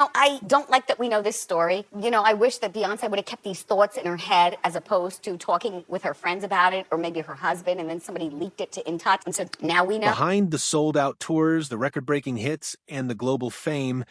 I don't like that we know this story. I wish that Beyonce would have kept these thoughts in her head as opposed to talking with her friends about it or maybe her husband, and then somebody leaked it to In Touch. And so now we know. Behind the sold-out tours, the record-breaking hits, and the global fame,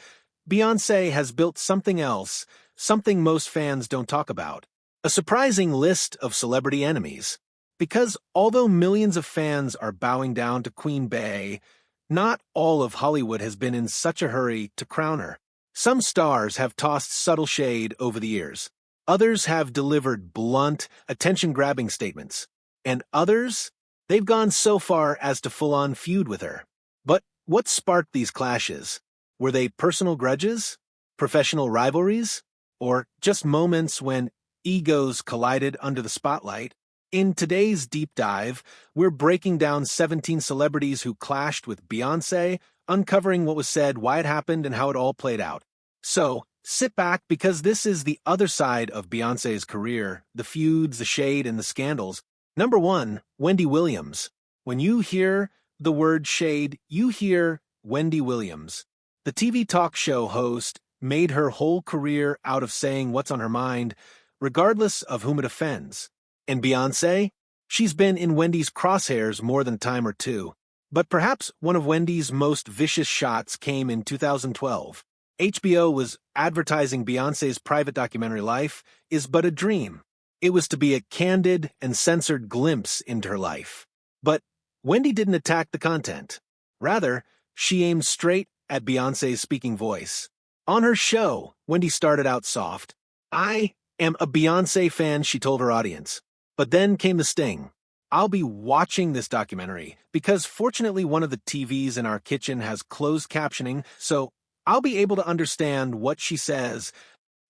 Beyoncé has built something else, something most fans don't talk about. A surprising list of celebrity enemies. Because although millions of fans are bowing down to Queen Bey, not all of Hollywood has been in such a hurry to crown her. Some stars have tossed subtle shade over the years. Others have delivered blunt, attention-grabbing statements. And others, they've gone so far as to full-on feud with her. But what sparked these clashes? Were they personal grudges? Professional rivalries? Or just moments when egos collided under the spotlight? In today's deep dive, we're breaking down 17 celebrities who clashed with Beyoncé, uncovering what was said, why it happened, and how it all played out. So, sit back because this is the other side of Beyoncé's career, the feuds, the shade, and the scandals. Number 1, Wendy Williams. When you hear the word shade, you hear Wendy Williams. The TV talk show host made her whole career out of saying what's on her mind, regardless of whom it offends. And Beyoncé? She's been in Wendy's crosshairs more than a time or two. But perhaps one of Wendy's most vicious shots came in 2012. HBO was advertising Beyoncé's private documentary Life is But a Dream. It was to be a candid and censored glimpse into her life. But Wendy didn't attack the content. Rather, she aimed straight at Beyoncé's speaking voice. On her show, Wendy started out soft. "I am a Beyoncé fan," she told her audience. But then came the sting. "I'll be watching this documentary because fortunately one of the TVs in our kitchen has closed captioning, so I'll be able to understand what she says."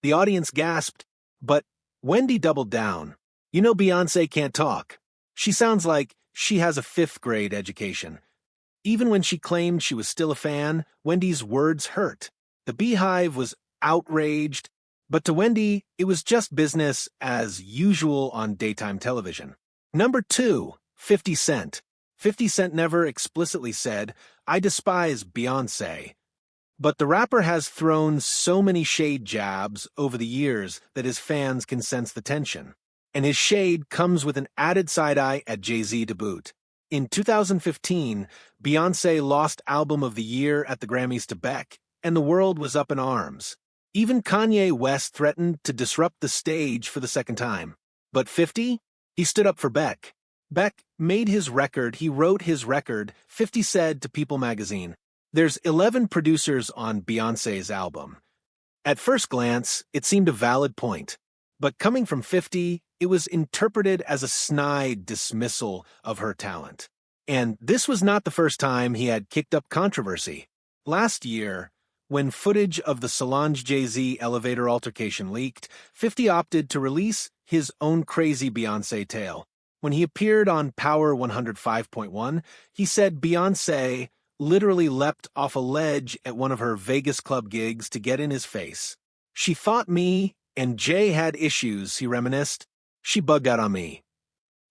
The audience gasped, but Wendy doubled down. "You know Beyoncé can't talk. She sounds like she has a 5th grade education." Even when she claimed she was still a fan, Wendy's words hurt. The BeyHive was outraged, but to Wendy, it was just business as usual on daytime television. Number 2, 50 Cent. 50 Cent never explicitly said, "I despise Beyoncé." But the rapper has thrown so many shade jabs over the years that his fans can sense the tension. And his shade comes with an added side-eye at Jay-Z to boot. In 2015, Beyoncé lost Album of the Year at the Grammys to Beck, and the world was up in arms. Even Kanye West threatened to disrupt the stage for the second time. But 50? He stood up for Beck. Beck made his record, he wrote his record, 50 said to People magazine. There's 11 producers on Beyoncé's album. At first glance, it seemed a valid point. But coming from 50, it was interpreted as a snide dismissal of her talent. And this was not the first time he had kicked up controversy. Last year, when footage of the Solange Jay-Z elevator altercation leaked, 50 opted to release his own crazy Beyoncé tale. When he appeared on Power 105.1, he said Beyoncé literally leapt off a ledge at one of her Vegas club gigs to get in his face. "She fought me, and Jay had issues," he reminisced. "She bugged out on me."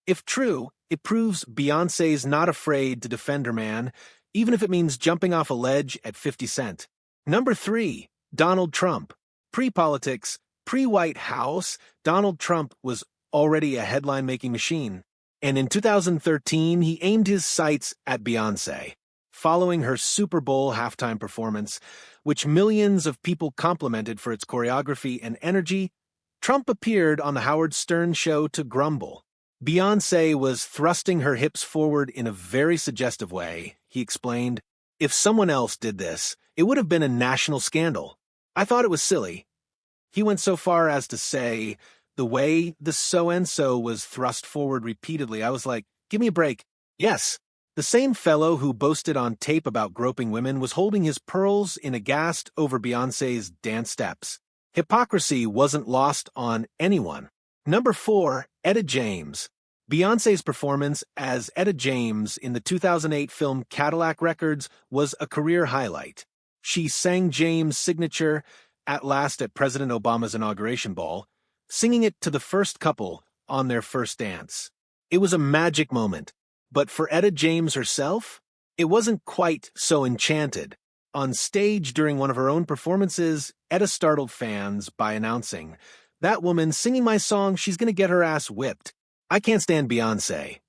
If true, it proves Beyoncé's not afraid to defend her man, even if it means jumping off a ledge at 50 Cent. Number 3, Donald Trump. Pre-politics, pre-White House, Donald Trump was already a headline-making machine. And in 2013, he aimed his sights at Beyoncé. Following her Super Bowl halftime performance, which millions of people complimented for its choreography and energy, Trump appeared on the Howard Stern show to grumble. Beyoncé was thrusting her hips forward in a very suggestive way, he explained. "If someone else did this, it would have been a national scandal. I thought it was silly." He went so far as to say, "The way the so-and-so was thrust forward repeatedly, I was like, give me a break." Yes. The same fellow who boasted on tape about groping women was holding his pearls in aghast over Beyoncé's dance steps. Hypocrisy wasn't lost on anyone. Number 4, Etta James. Beyoncé's performance as Etta James in the 2008 film Cadillac Records was a career highlight. She sang James' signature "At Last" at President Obama's inauguration ball, singing it to the first couple on their first dance. It was a magic moment. But for Etta James herself, it wasn't quite so enchanted. On stage during one of her own performances, Etta startled fans by announcing, "That woman singing my song, she's gonna get her ass whipped. I can't stand Beyoncé."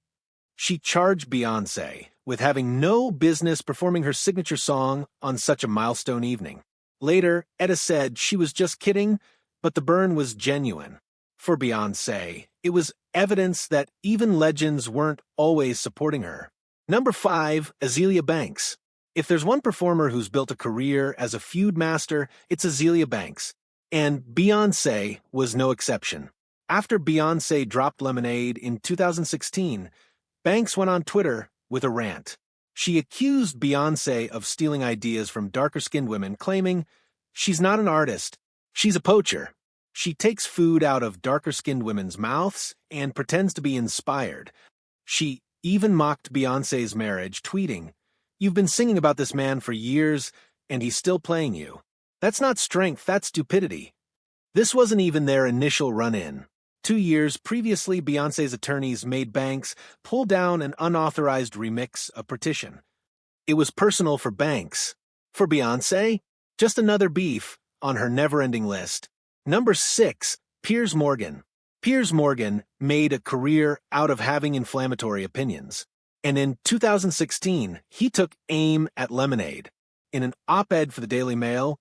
She charged Beyoncé with having no business performing her signature song on such a milestone evening. Later, Etta said she was just kidding, but the burn was genuine. For Beyoncé, it was evidence that even legends weren't always supporting her. Number 5, Azealia Banks. If there's one performer who's built a career as a feud master, it's Azealia Banks. And Beyoncé was no exception. After Beyoncé dropped Lemonade in 2016, Banks went on Twitter with a rant. She accused Beyoncé of stealing ideas from darker-skinned women, claiming, "She's not an artist, she's a poacher. She takes food out of darker-skinned women's mouths and pretends to be inspired." She even mocked Beyoncé's marriage, tweeting, "You've been singing about this man for years, and he's still playing you. That's not strength, that's stupidity." This wasn't even their initial run-in. 2 years previously, Beyoncé's attorneys made Banks pull down an unauthorized remix, a petition. It was personal for Banks. For Beyoncé, just another beef on her never-ending list. Number 6, Piers Morgan. Piers Morgan made a career out of having inflammatory opinions. And in 2016, he took aim at Lemonade. In an op-ed for the Daily Mail,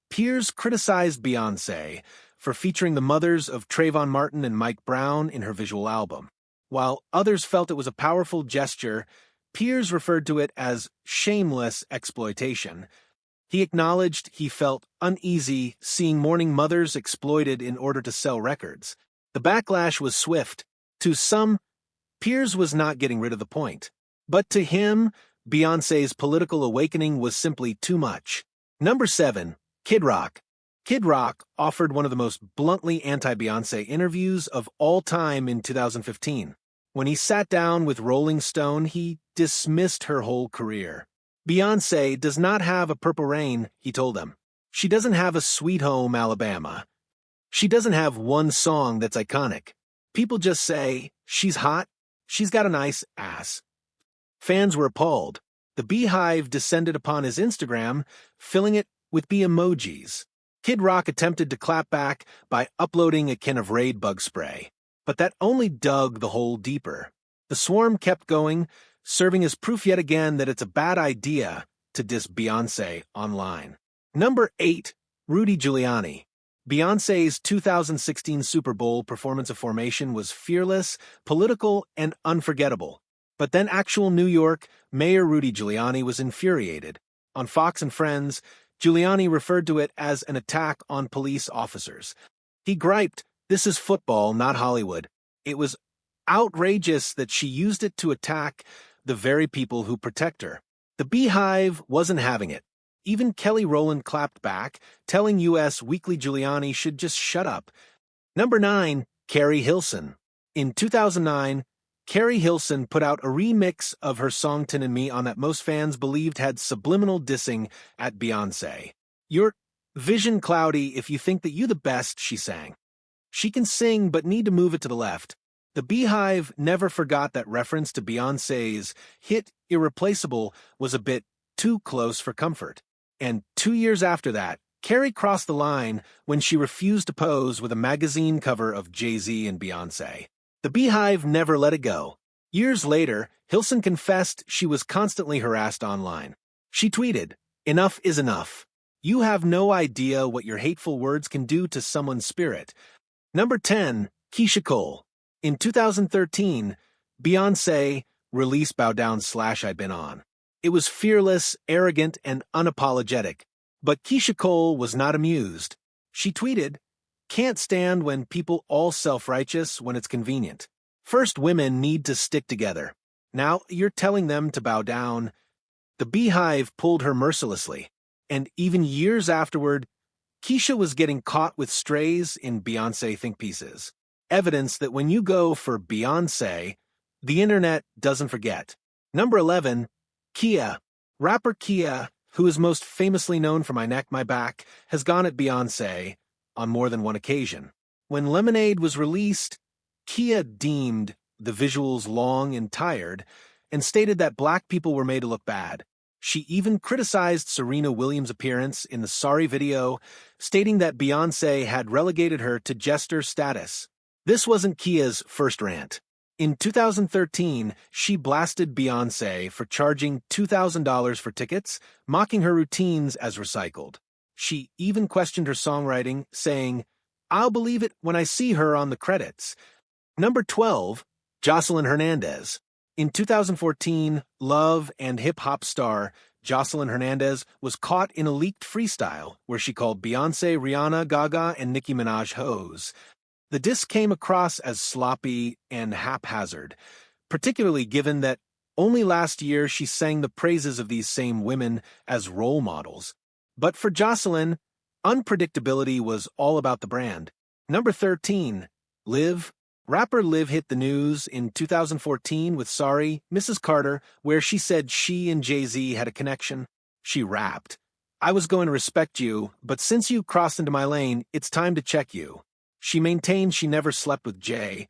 Piers criticized Beyoncé for featuring the mothers of Trayvon Martin and Mike Brown in her visual album. While others felt it was a powerful gesture, Piers referred to it as shameless exploitation. He acknowledged he felt uneasy seeing mourning mothers exploited in order to sell records. The backlash was swift. To some, Piers was not getting rid of the point. But to him, Beyoncé's political awakening was simply too much. Number 7, Kid Rock. Kid Rock offered one of the most bluntly anti-Beyoncé interviews of all time in 2015. When he sat down with Rolling Stone, he dismissed her whole career. Beyoncé does not have a Purple Rain, he told them. She doesn't have a Sweet Home Alabama. She doesn't have one song that's iconic. People just say, "She's hot, she's got a nice ass." Fans were appalled. The BeyHive descended upon his Instagram, filling it with bee emojis. Kid Rock attempted to clap back by uploading a can of Raid bug spray, but that only dug the hole deeper. The swarm kept going, serving as proof yet again that it's a bad idea to diss Beyoncé online. Number 8, Rudy Giuliani. Beyoncé's 2016 Super Bowl performance of Formation was fearless, political, and unforgettable. But then actual New York Mayor Rudy Giuliani was infuriated. On Fox and Friends, Giuliani referred to it as an attack on police officers. He griped, "This is football, not Hollywood." It was outrageous that she used it to attack the very people who protect her. The BeyHive wasn't having it. Even Kelly Rowland clapped back, telling U.S. Weekly Giuliani should just shut up. Number 9, Carrie Hilson. In 2009, Carrie Hilson put out a remix of her song Tin and Me on that most fans believed had subliminal dissing at Beyoncé. "You're vision cloudy if you think that you the best," she sang. "She can sing but need to move it to the left." The BeyHive never forgot that reference to Beyoncé's hit Irreplaceable was a bit too close for comfort. And 2 years after that, Carrie crossed the line when she refused to pose with a magazine cover of Jay-Z and Beyoncé. The BeyHive never let it go. Years later, Hilson confessed she was constantly harassed online. She tweeted, "Enough is enough. You have no idea what your hateful words can do to someone's spirit." Number 10, Keisha Cole. In 2013, Beyoncé released Bow Down / I've Been On. It was fearless, arrogant, and unapologetic. But Keisha Cole was not amused. She tweeted, "Can't stand when people all self-righteous when it's convenient. First, women need to stick together. Now you're telling them to bow down." The BeyHive pulled her mercilessly. And even years afterward, Keisha was getting caught with strays in Beyoncé think pieces. Evidence that when you go for Beyoncé, the internet doesn't forget. Number 11, Kia. Rapper Kia, who is most famously known for My Neck, My Back, has gone at Beyoncé on more than one occasion. When Lemonade was released, Kia deemed the visuals long and tired and stated that black people were made to look bad. She even criticized Serena Williams' appearance in the Sorry video, stating that Beyoncé had relegated her to jester status. This wasn't Kia's first rant. In 2013, she blasted Beyoncé for charging $2,000 for tickets, mocking her routines as recycled. She even questioned her songwriting, saying, "I'll believe it when I see her on the credits." Number 12, Jocelyn Hernandez. In 2014, love and hip-hop star Jocelyn Hernandez was caught in a leaked freestyle where she called Beyoncé, Rihanna, Gaga, and Nicki Minaj hoes. The diss came across as sloppy and haphazard, particularly given that only last year she sang the praises of these same women as role models. But for Jocelyn, unpredictability was all about the brand. Number 13, Liv. Rapper Liv hit the news in 2014 with Sorry, Mrs. Carter, where she said she and Jay-Z had a connection. She rapped, "I was going to respect you, but since you crossed into my lane, it's time to check you." She maintained she never slept with Jay,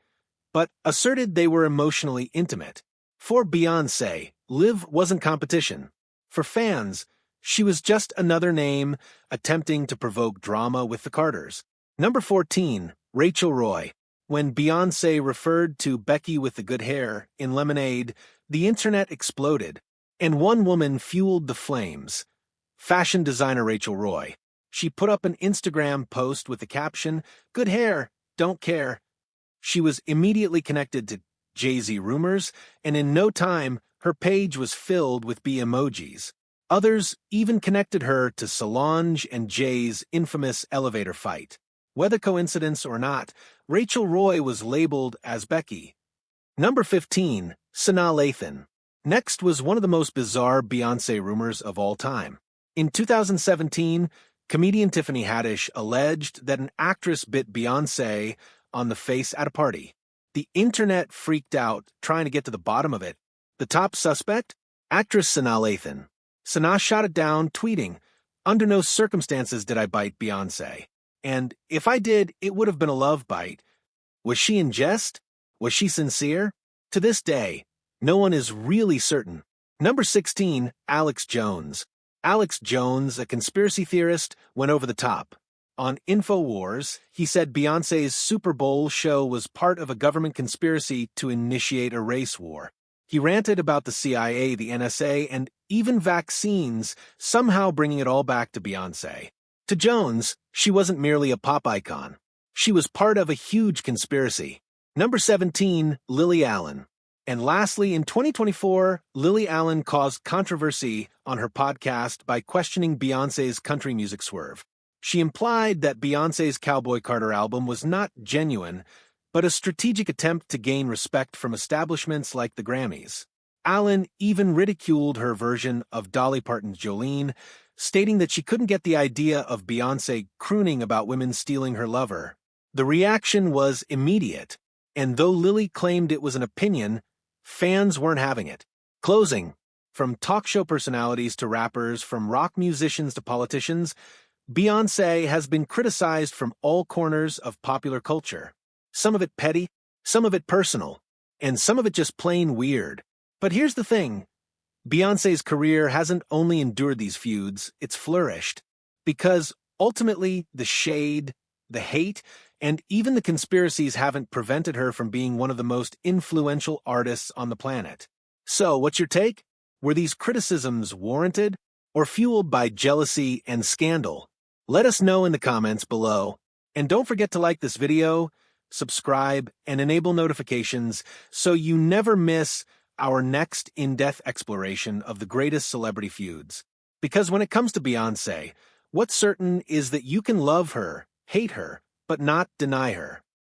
but asserted they were emotionally intimate. For Beyoncé, Liv wasn't competition. For fans, she was just another name attempting to provoke drama with the Carters. Number 14, Rachel Roy. When Beyoncé referred to Becky with the good hair in Lemonade, the internet exploded, and one woman fueled the flames. Fashion designer Rachel Roy. She put up an Instagram post with the caption, "Good hair, don't care." She was immediately connected to Jay-Z rumors, and in no time, her page was filled with B emojis. Others even connected her to Solange and Jay's infamous elevator fight. Whether coincidence or not, Rachel Roy was labeled as Becky. Number 15, Sanaa Lathan. Next was one of the most bizarre Beyoncé rumors of all time. In 2017, comedian Tiffany Haddish alleged that an actress bit Beyoncé on the face at a party. The internet freaked out, trying to get to the bottom of it. The top suspect? Actress Sanaa Lathan. Sanaa shot it down, tweeting, "Under no circumstances did I bite Beyoncé. And if I did, it would have been a love bite." Was she in jest? Was she sincere? To this day, no one is really certain. Number 16, Alex Jones. Alex Jones, a conspiracy theorist, went over the top. On InfoWars, he said Beyoncé's Super Bowl show was part of a government conspiracy to initiate a race war. He ranted about the CIA, the NSA, and even vaccines, somehow bringing it all back to Beyoncé. To Jones, she wasn't merely a pop icon. She was part of a huge conspiracy. Number 17, Lily Allen. And lastly, in 2024, Lily Allen caused controversy on her podcast by questioning Beyoncé's country music swerve. She implied that Beyoncé's Cowboy Carter album was not genuine, but a strategic attempt to gain respect from establishments like the Grammys. Allen even ridiculed her version of Dolly Parton's Jolene, stating that she couldn't get the idea of Beyoncé crooning about women stealing her lover. The reaction was immediate, and though Lily claimed it was an opinion, fans weren't having it. Closing. From talk show personalities to rappers, from rock musicians to politicians, Beyoncé has been criticized from all corners of popular culture. Some of it petty, some of it personal, and some of it just plain weird. But here's the thing. Beyoncé's career hasn't only endured these feuds, it's flourished. Because ultimately, the shade, the hate, and even the conspiracies haven't prevented her from being one of the most influential artists on the planet. So, what's your take? Were these criticisms warranted or fueled by jealousy and scandal? Let us know in the comments below. And don't forget to like this video, subscribe, and enable notifications so you never miss our next in-depth exploration of the greatest celebrity feuds. Because when it comes to Beyoncé, what's certain is that you can love her, hate her, but not deny her.